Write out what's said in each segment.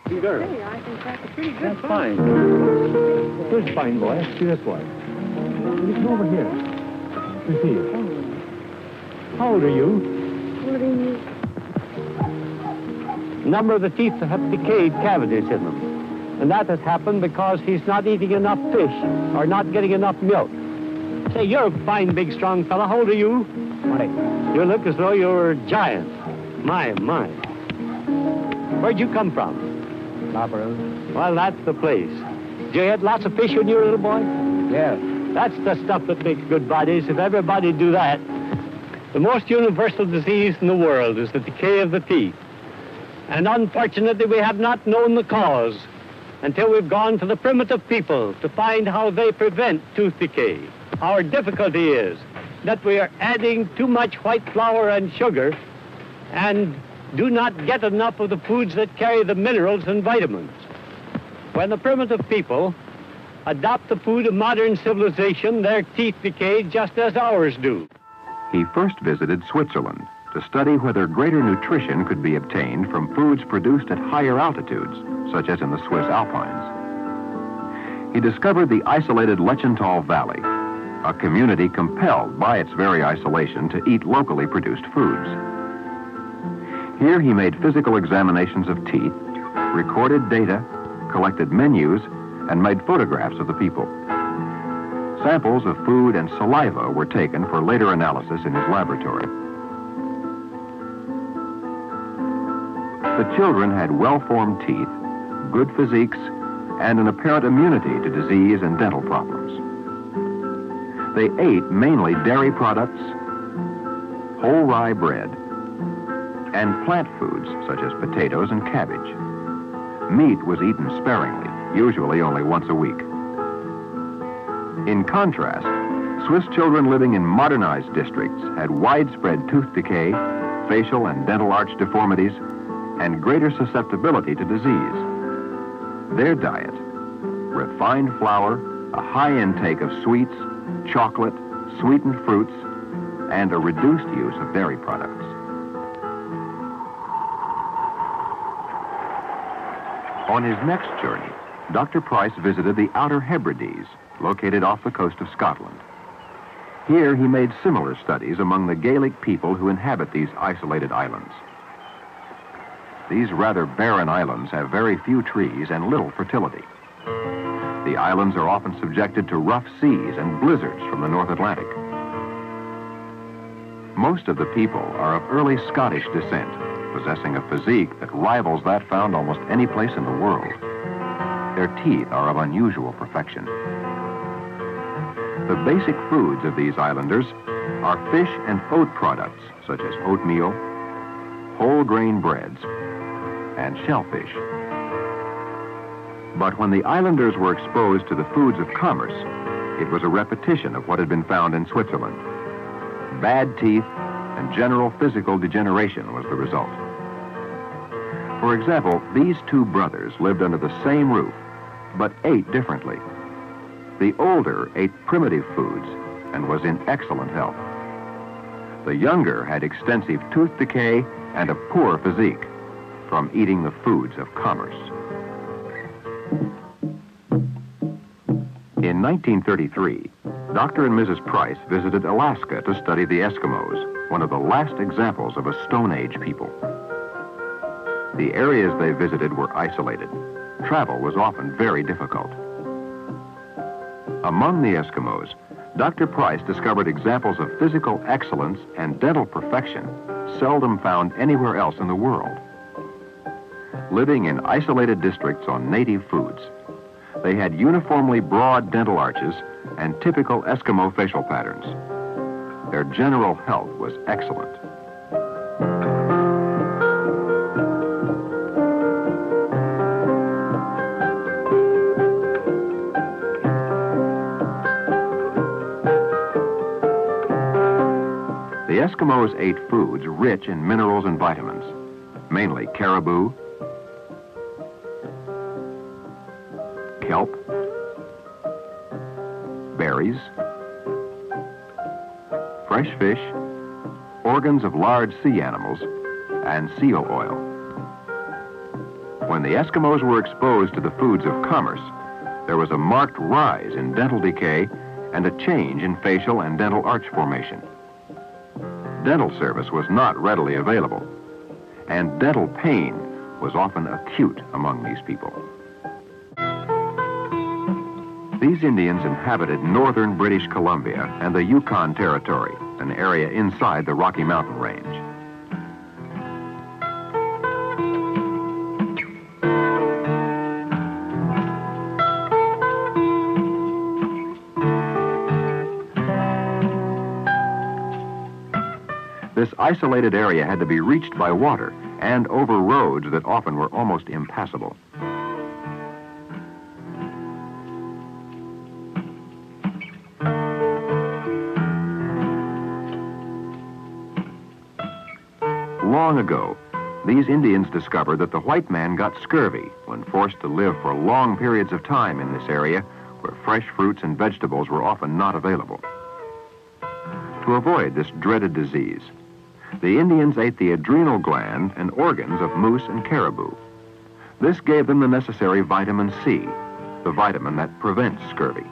Peter. Hey, I think that's a pretty good That's book. fine. Here's fine, boy. See this way. You come over here. To see you. How old are you? 40. A number of the teeth have decayed cavities in them. And that has happened because he's not eating enough fish or not getting enough milk. Say, you're a fine, big, strong fella. How old are you? 20. You look as though you were a giant. My. Where'd you come from? Opera. Well, that's the place. Did you eat lots of fish when you were a little boy? Yes. That's the stuff that makes good bodies. If everybody do that, the most universal disease in the world is the decay of the teeth. And unfortunately, we have not known the cause until we've gone to the primitive people to find how they prevent tooth decay. Our difficulty is that we are adding too much white flour and sugar and do not get enough of the foods that carry the minerals and vitamins. When the primitive people adopt the food of modern civilization, their teeth decay just as ours do. He first visited Switzerland to study whether greater nutrition could be obtained from foods produced at higher altitudes, such as in the Swiss Alpines. He discovered the isolated Lechental Valley, a community compelled by its very isolation to eat locally produced foods. Here he made physical examinations of teeth, recorded data, collected menus, and made photographs of the people. Samples of food and saliva were taken for later analysis in his laboratory. The children had well-formed teeth, good physiques, and an apparent immunity to disease and dental problems. They ate mainly dairy products, whole rye bread, and plant foods such as potatoes and cabbage. Meat was eaten sparingly, usually only once a week. In contrast, Swiss children living in modernized districts had widespread tooth decay, facial and dental arch deformities, and greater susceptibility to disease. Their diet: refined flour, a high intake of sweets, chocolate, sweetened fruits, and a reduced use of dairy products. On his next journey, Dr. Price visited the Outer Hebrides, located off the coast of Scotland. Here he made similar studies among the Gaelic people who inhabit these isolated islands. These rather barren islands have very few trees and little fertility. The islands are often subjected to rough seas and blizzards from the North Atlantic. Most of the people are of early Scottish descent, possessing a physique that rivals that found almost any place in the world. Their teeth are of unusual perfection. The basic foods of these islanders are fish and oat products, such as oatmeal, whole grain breads, and shellfish. But when the islanders were exposed to the foods of commerce, it was a repetition of what had been found in Switzerland. Bad teeth and general physical degeneration was the result. For example, these two brothers lived under the same roof, but ate differently. The older ate primitive foods and was in excellent health. The younger had extensive tooth decay and a poor physique from eating the foods of commerce. In 1933, Dr. and Mrs. Price visited Alaska to study the Eskimos, one of the last examples of a Stone Age people. The areas they visited were isolated. Travel was often very difficult. Among the Eskimos, Dr. Price discovered examples of physical excellence and dental perfection seldom found anywhere else in the world. Living in isolated districts on native foods, they had uniformly broad dental arches and typical Eskimo facial patterns. Their general health was excellent. The Eskimos ate foods rich in minerals and vitamins, mainly caribou, kelp, berries, fresh fish, organs of large sea animals, and seal oil. When the Eskimos were exposed to the foods of commerce, there was a marked rise in dental decay and a change in facial and dental arch formation. Dental service was not readily available, and dental pain was often acute among these people. These Indians inhabited northern British Columbia and the Yukon Territory, an area inside the Rocky Mountain Range. This isolated area had to be reached by water and over roads that often were almost impassable. Long ago, these Indians discovered that the white man got scurvy when forced to live for long periods of time in this area where fresh fruits and vegetables were often not available. To avoid this dreaded disease, the Indians ate the adrenal gland and organs of moose and caribou. This gave them the necessary vitamin C, the vitamin that prevents scurvy.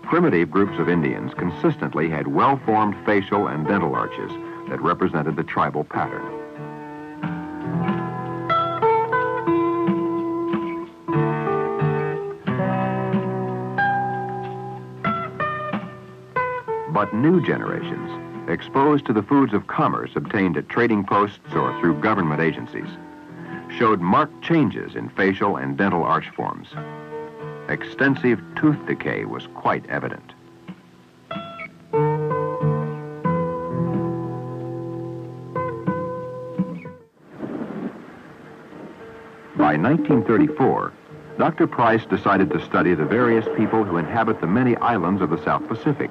Primitive groups of Indians consistently had well-formed facial and dental arches that represented the tribal pattern. But new generations, exposed to the foods of commerce obtained at trading posts or through government agencies, showed marked changes in facial and dental arch forms. Extensive tooth decay was quite evident. By 1934, Dr. Price decided to study the various people who inhabit the many islands of the South Pacific.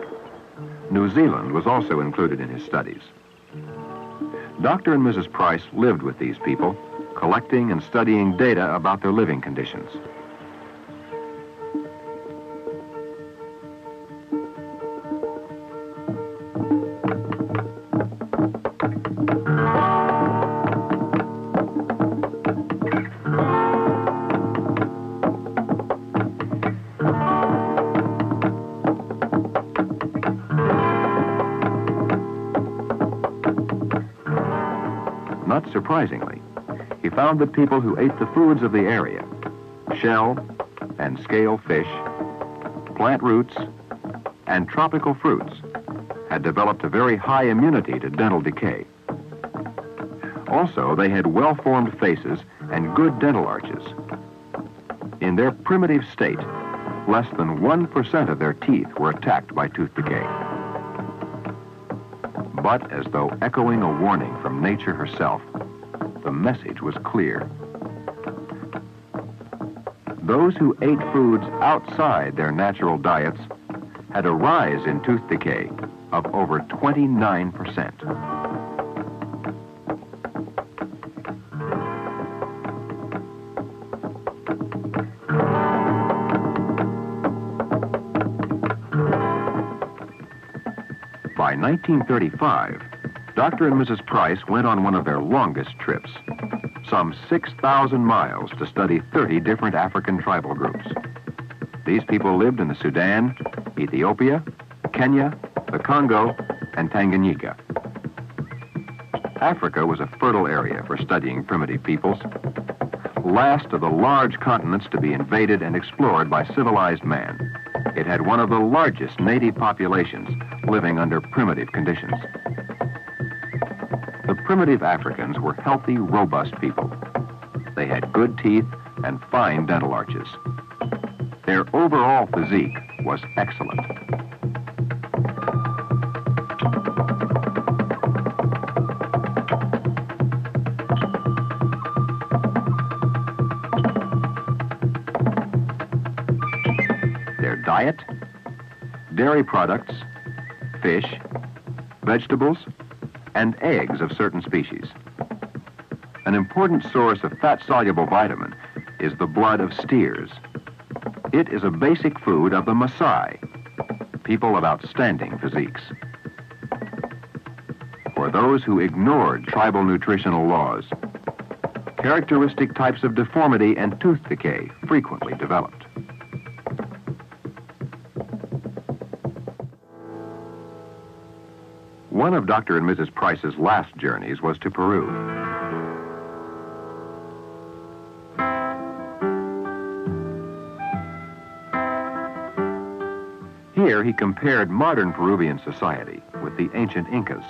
New Zealand was also included in his studies. Dr. and Mrs. Price lived with these people, collecting and studying data about their living conditions. Not surprisingly, he found that people who ate the foods of the area, shell and scale fish, plant roots, and tropical fruits, had developed a very high immunity to dental decay. Also, they had well-formed faces and good dental arches. In their primitive state, less than 1% of their teeth were attacked by tooth decay. But as though echoing a warning from nature herself, the message was clear. Those who ate foods outside their natural diets had a rise in tooth decay of over 29%. By 1935, Dr. and Mrs. Price went on one of their longest trips, some 6,000 miles to study 30 different African tribal groups. These people lived in the Sudan, Ethiopia, Kenya, the Congo, and Tanganyika. Africa was a fertile area for studying primitive peoples, last of the large continents to be invaded and explored by civilized man. It had one of the largest native populations living under primitive conditions. The primitive Africans were healthy, robust people. They had good teeth and fine dental arches. Their overall physique was excellent. Their diet, dairy products, fish, vegetables, and eggs of certain species. An important source of fat-soluble vitamin is the blood of steers. It is a basic food of the Maasai, people of outstanding physiques. For those who ignored tribal nutritional laws, Characteristic types of deformity and tooth decay frequently developed. One of Dr. and Mrs. Price's last journeys was to Peru. Here he compared modern Peruvian society with the ancient Incas.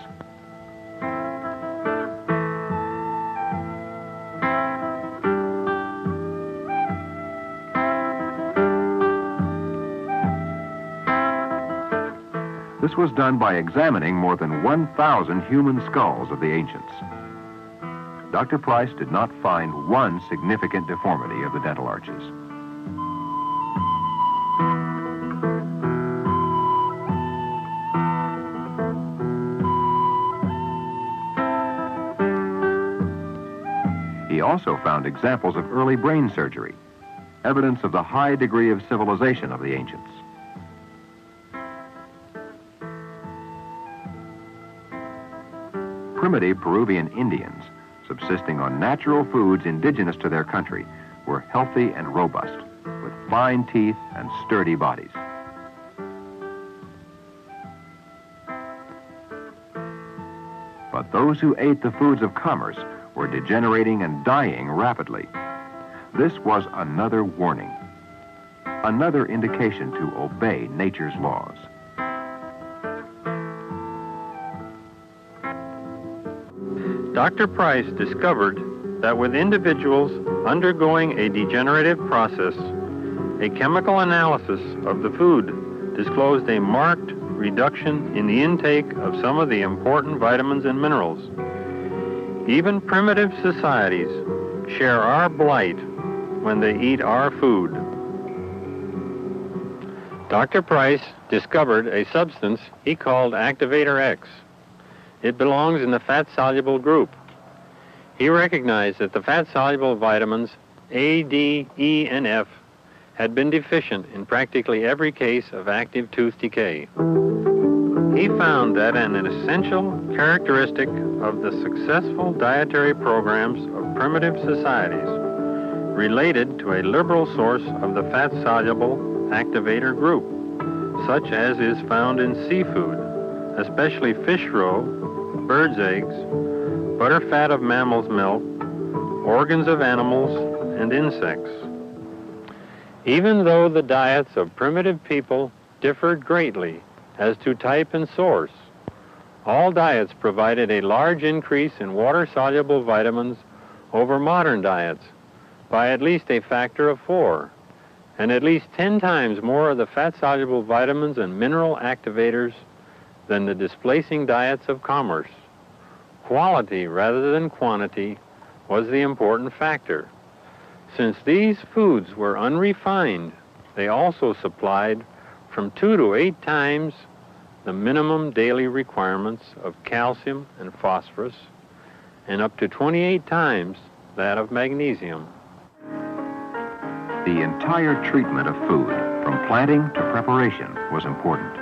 This was done by examining more than 1,000 human skulls of the ancients. Dr. Price did not find one significant deformity of the dental arches. He also found examples of early brain surgery, evidence of the high degree of civilization of the ancients. Primitive Peruvian Indians, subsisting on natural foods indigenous to their country, were healthy and robust, with fine teeth and sturdy bodies. But those who ate the foods of commerce were degenerating and dying rapidly. This was another warning, another indication to obey nature's laws. Dr. Price discovered that with individuals undergoing a degenerative process, a chemical analysis of the food disclosed a marked reduction in the intake of some of the important vitamins and minerals. Even primitive societies share our blight when they eat our food. Dr. Price discovered a substance he called activator X. It belongs in the fat-soluble group. He recognized that the fat-soluble vitamins A, D, E, and F had been deficient in practically every case of active tooth decay. He found that an essential characteristic of the successful dietary programs of primitive societies related to a liberal source of the fat-soluble activator group, such as is found in seafood, especially fish roe, bird's eggs, butterfat of mammal's milk, organs of animals, and insects. Even though the diets of primitive people differed greatly as to type and source, all diets provided a large increase in water-soluble vitamins over modern diets by at least a factor of 4, and at least 10 times more of the fat-soluble vitamins and mineral activators than the displacing diets of commerce. Quality rather than quantity was the important factor. Since these foods were unrefined, they also supplied from 2 to 8 times the minimum daily requirements of calcium and phosphorus, and up to 28 times that of magnesium. The entire treatment of food, from planting to preparation, was important.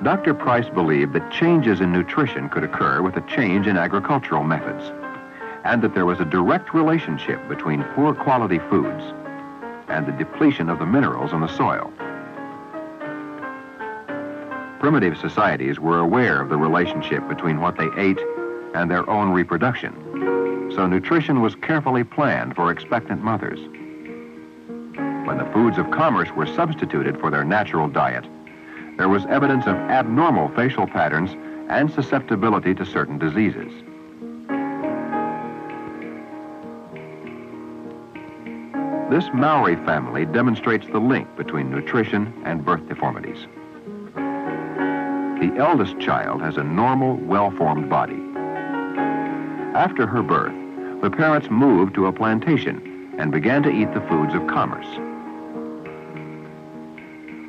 Dr. Price believed that changes in nutrition could occur with a change in agricultural methods, and that there was a direct relationship between poor quality foods and the depletion of the minerals in the soil. Primitive societies were aware of the relationship between what they ate and their own reproduction, so nutrition was carefully planned for expectant mothers. When the foods of commerce were substituted for their natural diet, there was evidence of abnormal facial patterns and susceptibility to certain diseases. This Maori family demonstrates the link between nutrition and birth deformities. The eldest child has a normal, well-formed body. After her birth, the parents moved to a plantation and began to eat the foods of commerce.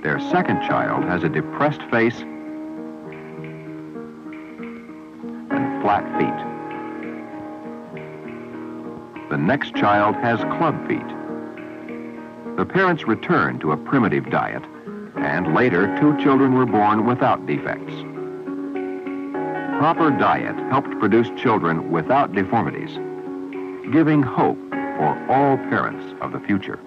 Their second child has a depressed face and flat feet. The next child has club feet. The parents returned to a primitive diet, and later 2 children were born without defects. Proper diet helped produce children without deformities, giving hope for all parents of the future.